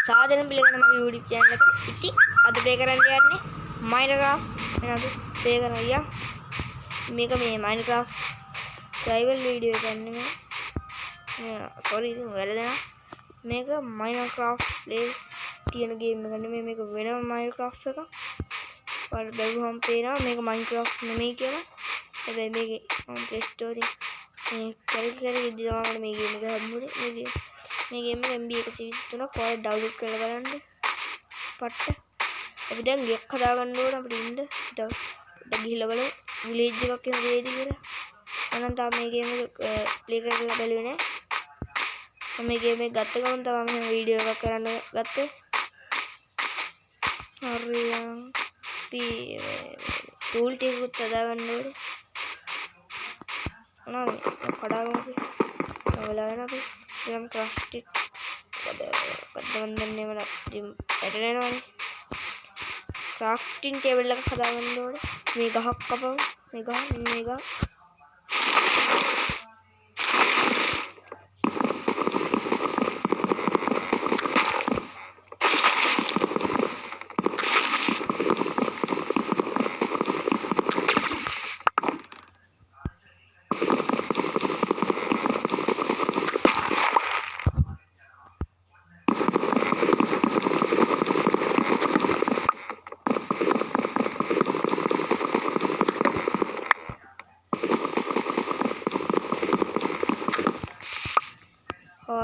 සාදරයෙන් පිළිගන්න මගේ YouTube channel එකට. ඉතින් අද ප්ලේ කරන්න යන්නේ Minecraft නේද? ප්ලේ කරනවා යා. මේක මේ Minecraft survival video එකක් නෙමෙයි. sorry ඉතින් වැරදෙනවා. මේක Minecraft play තියෙන game එකක් නෙමෙයි. මේක වෙනම Minecraft එකක්. ඔයාලා බැලුවම පේනවා මේක Minecraft නෙමෙයි කියලා. හැබැයි මේකේ Play Store මේ කැලේ ඉඳලා මේ game එක හම්බුනේ. මේ game එක MB 123ක් ඔයාලා ඩවුන්ලෝඩ් කරලා බලන්න. පට්ට. අපි දැන් ගෙක් හදාගන්න ඕන අපිට ඉන්න. ඊට ගිහිල්ලා බලමු විලේජ් එකක් එන වේද කියලා. මම තාම මේ game එක ප්ලේ කරලා බලුවේ නෑ. මම මේ game එක ගත්ත ගමන් තමයි මම වීඩියෝ එකක් කරන්න ගත්තේ. හරියම් ටූල් ටිකකුත් හදාගන්න ඕනේ. මොනවද කඩාගමු අපි. ඔයාලා අපි නම් ක්‍රාෆ්ට් එක කඩන්න දෙන්නේ මම ඇටලෙනවනේ. ක්‍රාෆ්ටින් ටේබල් එකක් හදාගන්න ඕනේ. මේ ගහක් කපමු. මේ ගහ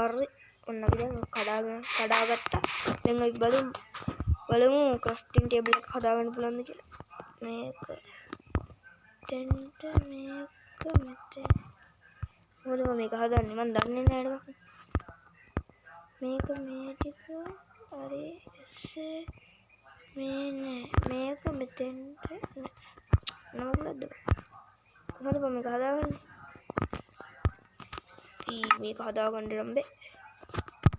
හරි ඔන්න අපි දැන් කඩාගත්තා. දැන් අපි බලමු ක්‍රාෆ්ටින් ටේබල් එක හදාගන්න පුළුවන්ද කියලා. මේක මෙතන මොකද මම මේක හදන්නේ මම දන්නේ නැහැ නේද. මේක මේ ටික හරි එසේ මේක මෙතෙන්ට නමුත් කොහොමද මම මේක හදාගන්නේ? මේක හදාගන්න නම් බෑ.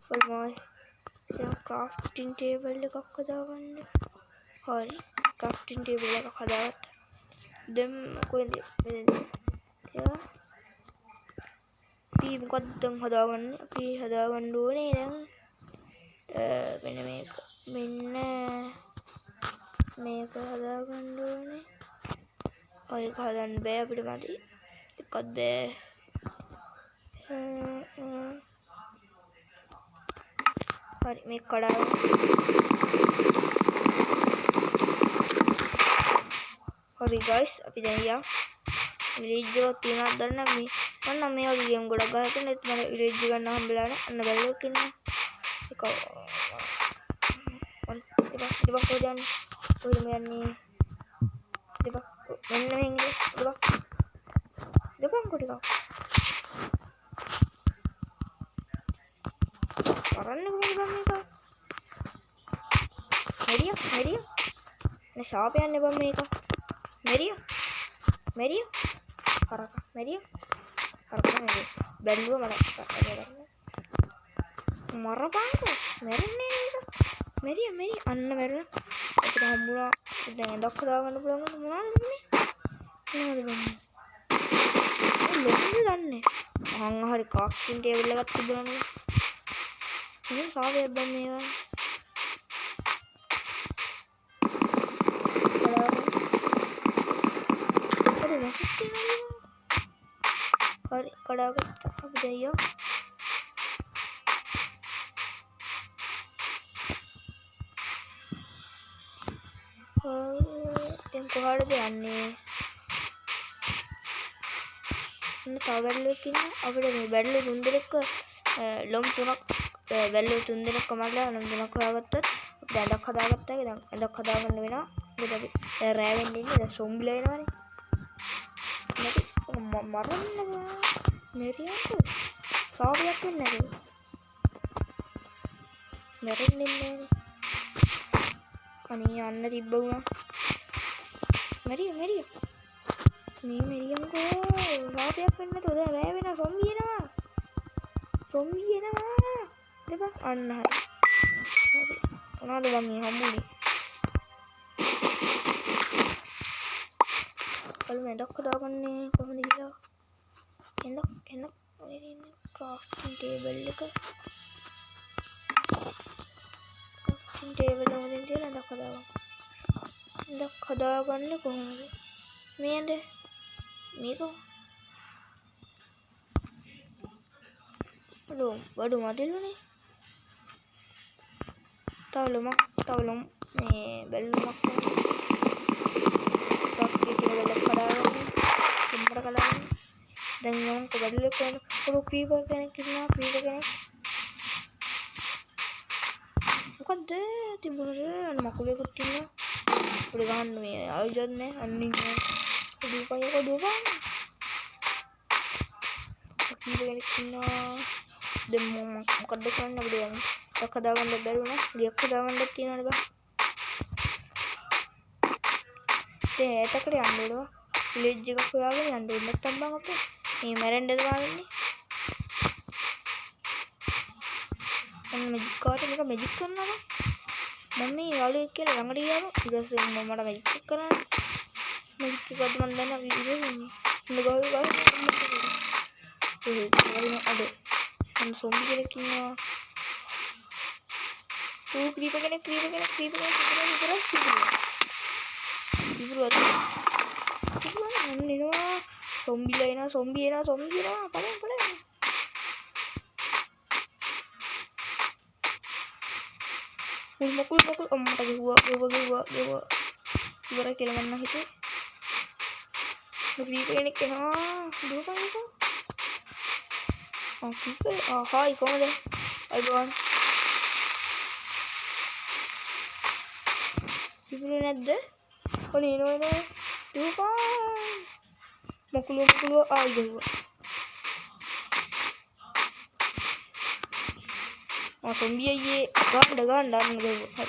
බලමු. දැන් ක්‍රාෆ්ටින් ටේබල් එකක් හදාගන්න. හරි. ක්‍රාෆ්ටින් ටේබල් එකක් හදාගත්තා. දැන් කොහෙන්ද මෙතෙන්ද? යා. අපි මොකක්ද දැන් හදාගන්නේ? අපි හදාගන්න ඕනේ දැන් මෙන්න මේක. මේක හදාගන්න ඕනේ. ඔය හදන්න බෑ අපිට මදි. එකක් බෑ. හරි මේක කඩාගමු. හරි guys අපි දැන් යා විලේජ් එක තියනවද දන්නේ නැහැ. මම මේ වගේ ගේම් ගොඩක් ගහලා තියෙනවා. ඒත් මම විලේජ් ගන්න හම්බෙලා නැහැ. අන්න බැලුවක් ඉන්නවා. ඒක දෙබක් හොයන්නේ. කොහෙද යන්නේ? දෙබක් මෙන්න මෙහෙන් ඉන්නේ. දෙබක් ටිකක් කරන්නේ කොහොමද මේක? මෙරිය නේ ශාපයන්නේ බම් මේක. මෙරිය කරක මෙරිය බැලුව මට මරපංකෝ මෙරන්නේ නේද? මෙරිය අන්න මෙරන අපිට හම්බුණා. දැන් එඩක් හදාගන්න පුළුවන් මොනවද මේ? ලොකුද දන්නේ? අහන් හරි කාස්ටින් ටේබල් එකක් තිබුණා නේද? මේ සාවයක් බම් මේවා. හරි කඩාගත්තා අපි දෙයියෝ. දැන් කොහාටද යන්නේ? තව බැලුවෙක් ඉන්නවා. අපිට මේ බැලුව තුන් දෙනෙක් ලොම් තුනක් බැලුව තුන් දෙනෙක් කමලා ලොම් තුනක් හොයාගත්තොත් අපිට ඇඳක් හදාගත්තා. දැන් ඇඳක් හදාගන්න වෙනවා. මොකද අපි දැන් රෑ වෙන්න ඉන්නේ. දැන් සොම්බිලා එනවනේ. මරන්න මෙරියන්ට සාවියක් වෙන්නේ නැද? මැරෙන්නේ නැහැ. අනේ යන්න තිබ්බ වුණා. මෙරිය මේ මෙරියන්කෝ සාවියක් වෙන්නේ නැතුව දැන් රෑ වෙනවා. සොම්බි එනවා. දෙබක් අන්න හරි. මොනවද බං මේ හම්බුනේ? බලමු එඩක් හදාගන්නේ කොහොමද කියලා. එඩක් ක්‍රාෆ්ටින් ටේබල් එක ටේබල් එකකින් තියලා ඉඳක් හදාගන්න. ඉඳක් හදාගන්නේ කොහොමද? මේද මේක බඩු මදිල්ලනේ. තවලුමක් මේ බැලුමක් තාක්කේ ටේබල් එක හදාගන්න. ඉන්නර කලන්න. දැන් මම බඩලේ කොහොමද? ඔය ක්‍රීපර් කෙනෙක් ඉන්නවා ක්‍රීපර් කෙනෙක්. මොකද්ද තිබුණේ? අන්න මකුලෙකුත් ඉන්නවා. උඩ ගහන්න මේ ආයුධ නැහැ. අන්න ඉන්නේ. දුපය දුපා. කෙනෙක් ඉන්නවා. දැන් මොකද්ද කරන්න අපිට යන්නේ? යක් හදාගන්න බැරිුණා. ගියක් හදාගන්න තියෙනවනේ බා. දැන් ඒතකට යන්න ඕනවා. විලේජ් එකක් හොයාගෙන යන්න ඕනේ. නැත්තම් බං අපේ මේ මැරෙන්නද වාන්නේ. මම මැජික් කාට මේක මැජික් කරනවා මම මේ යාළුවෙක් කියලා ළඟට ගියාම ඊට පස්සේ මම මට මැජික් කරනවා මැජික් එකක්ද මම දන්නා වීඩියෝ ඉන්නේ අද මම සොම්බි කෙනෙක් ඉන්නවා ක්‍රීපර් කෙනෙක් සොම්බිලා එනවා සොම්බි එනවා බලන්න මකුල් අම්මට ගෙව්වා ඉවර කියලා මම හිතුවේ ක්‍රීපර් කෙනෙක් එනවා දුවපන් හායි කොහමද අයිබෝන් ඉබුනේ නැද්ද ඔනේ එනවා දුවපන් මකුල් ආයි ගෙව්වා සොම්බි අයියේ ගන්න අන්න ගෙව්වා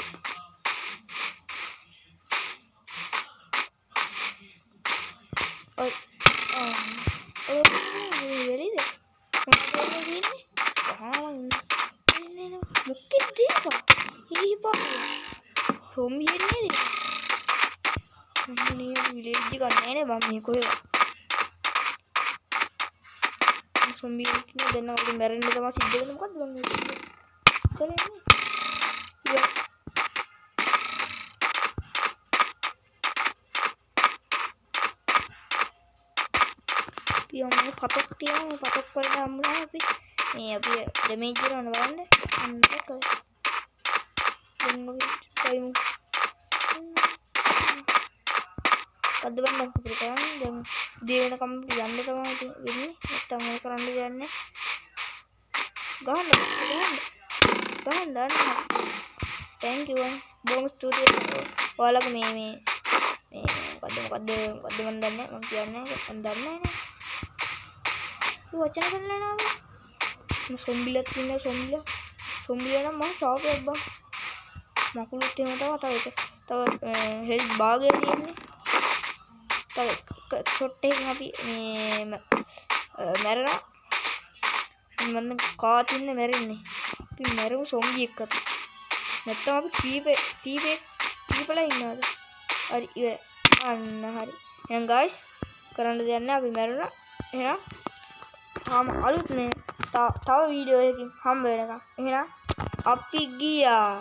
පතක් තියෙනවා පතක් වලට හම්බුනා අපි මේ අපි ඩැමේජ් කරනවා බලන්න අන්න දැක්කද දැන් මොකද ටයිම් අද බන්න අපිට දැන් දේවන කම්පිට යන්න තමයි වෙන්නේ නැත්තම් මොන කරන්න දෙන්නේ ගහන්න thank you බොහොම ස්තුතියි ඔයාලගේ මේ මොකද්ද මම දන්නේ මම කියන්නේ මම දන්නේ නැහැ වචන කරලා නෑ සොම්බිලත් ඉන්න සොම්බිලා නම් මම ෂෝපයක් බං මකුලුත් එහෙම තව හෙල්ත් භාගය තියෙන්නේ තව ෂොට් එකකින් අපි මේ මැරෙනවා මම කාත් ඉන්න මැරෙන්නේ අපි මැරෙමු සොම්බි එක්ක නැත්තම් අපි කීපලා ඉන්නවද හරි ඉවරයි අන්න හරි එහෙනම් guys කරන්න දෙයක් නෑ අපි මැරුණා එහෙනම් අලුත් මේ තව වීඩියෝ එකකින් හම්බ වෙනකම් එහෙනම් අපි ගියා